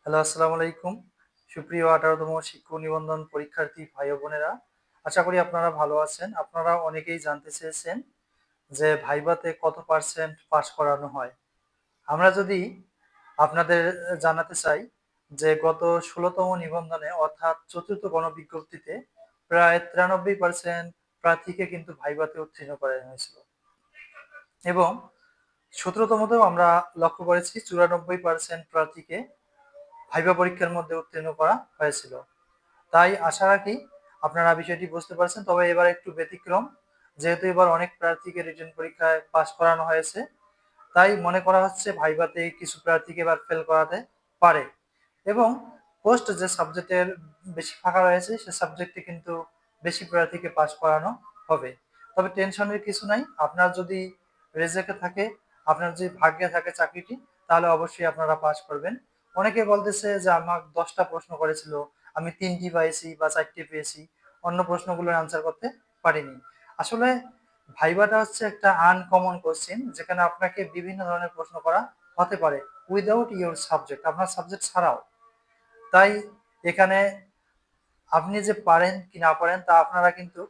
Hello, আসসালামু আলাইকুম। সুপ্রিয় ১৮তম শিক্ষক নিবন্ধন পরীক্ষার্থী ভাই ও বোনেরা, আশা করি আপনারা ভালো আছেন। আপনারা অনেকেই জানতে চেয়েছেন যে ভাইভাতে কত পার্সেন্ট পাস করানো হয়। আমরা যদি আপনাদের জানাতে চাই যে গত ১৬তম নিবন্ধনে অর্থাৎ ৪র্থ গণবিজ্ঞপ্তিতে প্রায় ৯৩% প্রার্থীকে কিন্তু ভাইভাতে উত্তীর্ণ করানো হয়েছিল এবং ১৭তমতেও আমরা লক্ষ্য করেছি ৯৪% প্রার্থীকে ভাইভা পরীক্ষার মধ্যে উত্তীর্ণ করা হয়েছিল। তাই আশা রাখি আপনারা বিষয়টি বুঝতে পারছেন। তবে এবার একটু ব্যতিক্রম। যেহেতু এবার অনেক প্রার্থীকে রিটেন পরীক্ষায় পাস করানো হয়েছে, তাই মনে করা হচ্ছে ভাইভাতে কিছু প্রার্থীকে এবার ফেল করাতে পারে এবং পোস্ট যে সাবজেক্টের বেশি ফাঁকা রয়েছে সে সাবজেক্টে কিন্তু বেশি প্রার্থীকে পাস করানো হবে। তবে টেনশনের কিছু নাই। আপনার যদি রেজাল্টে থাকে, আপনার যদি ভাগ্যে থাকে চাকরিটি, তাহলে অবশ্যই আপনারা পাস করবেন। অনেকে বলতেছে যে আমার ১০টা প্রশ্ন করেছিল, আমি ৩টি পাইছি বা ৪টি পেয়েছি, অন্য প্রশ্নগুলোর আনসার করতে পারিনি। আসলে ভাইভাটা হচ্ছে একটা আনকমন কোশ্চেন, যেখানে আপনাকে বিভিন্ন ধরনের প্রশ্ন করা হতে পারে উইদাউট ইওর সাবজেক্ট, আপনার সাবজেক্ট ছাড়াও। তাই এখানে আপনি যে পারেন কি না পারেন তা আপনারা কিন্তু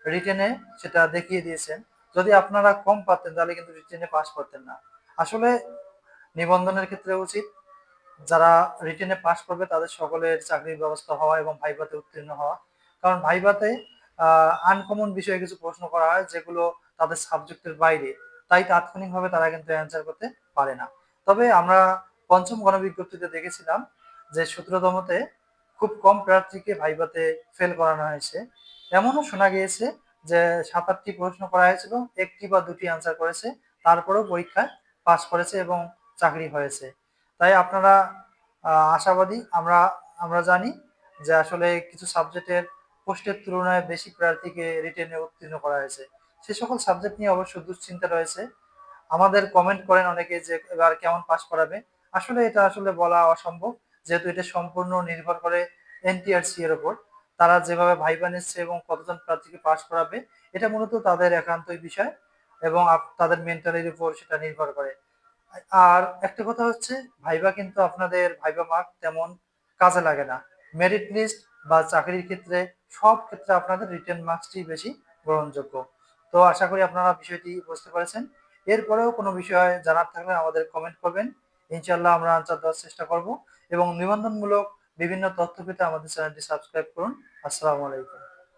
রিটেনে সেটা দেখিয়ে দিয়েছেন। যদি আপনারা কম পারতেন তাহলে কিন্তু রিটেনে পাস করতেন না। আসলে নিবন্ধনের ক্ষেত্রে উচিত যারা রিটেনে পাস করবে তাদের সকলের চাকরির ব্যবস্থা হওয়া এবং ভাইভাতে উত্তীর্ণ হওয়া। কারণ ভাইভাতে আনকমন বিষয়ে কিছু প্রশ্ন করা হয় যেগুলো তাদের সাবজেক্টের বাইরে। তাই তাৎক্ষণিকভাবে তারা কিন্তু অ্যান্সার করতে পারে না। তবে আমরা ৫ম গণবিজ্ঞপ্তিতে দেখেছিলাম যে ১৭তমতে খুব কম প্রার্থীকে ভাইভাতে ফেল করানো হয়েছে। এমনও শোনা গিয়েছে যে ৭-৮টি প্রশ্ন করা হয়েছিল, ১টি বা ২টি অ্যান্সার করেছে, তারপরেও পরীক্ষায় পাস করেছে এবং চাকরি হয়েছে। তাই আপনারা আশাবাদী। আমরা আমরা জানি যে আসলে কিছু সাবজেক্টের পোস্টের তুলনায় বেশি প্রার্থীকে রিটেনে উত্তীর্ণ করা হয়েছে। সে সকল সাবজেক্ট নিয়ে অবশ্য দুশ্চিন্তা রয়েছে। আমাদের কমেন্ট করেন অনেকে যে এবার কেমন পাস করাবে। আসলে এটা আসলে বলা অসম্ভব। যেহেতু এটা সম্পূর্ণ নির্ভর করে এনটিআরসি এর উপর। তারা যেভাবে ভাইবা নিচ্ছে এবং কতজন প্রার্থীকে পাস করাবে, এটা মূলত তাদের একান্তই বিষয় এবং তাদের মেন্টালির উপর সেটা নির্ভর করে। আর একটা কথা হচ্ছে ভাইবা কিন্তু আপনাদের ভাইবা মার্ক তেমন কাজে লাগে না। মেরিট লিস্ট বা চাকরির ক্ষেত্রে সব ক্ষেত্রে আপনাদের রিটেন মার্কসটি বেশি গ্রহণযোগ্য। তো আশা করি আপনারা বিষয়টি বুঝতে পেরেছেন। এরপরেও কোনো বিষয় জানার থাকলে আমাদের কমেন্ট করবেন। ইনশাআল্লাহ আমরা আনসার দেওয়ার চেষ্টা করব এবং নিবন্ধনমূলক বিভিন্ন তথ্য পেতে আমাদের চ্যানেলটি সাবস্ক্রাইব করুন। আসসালামু আলাইকুম।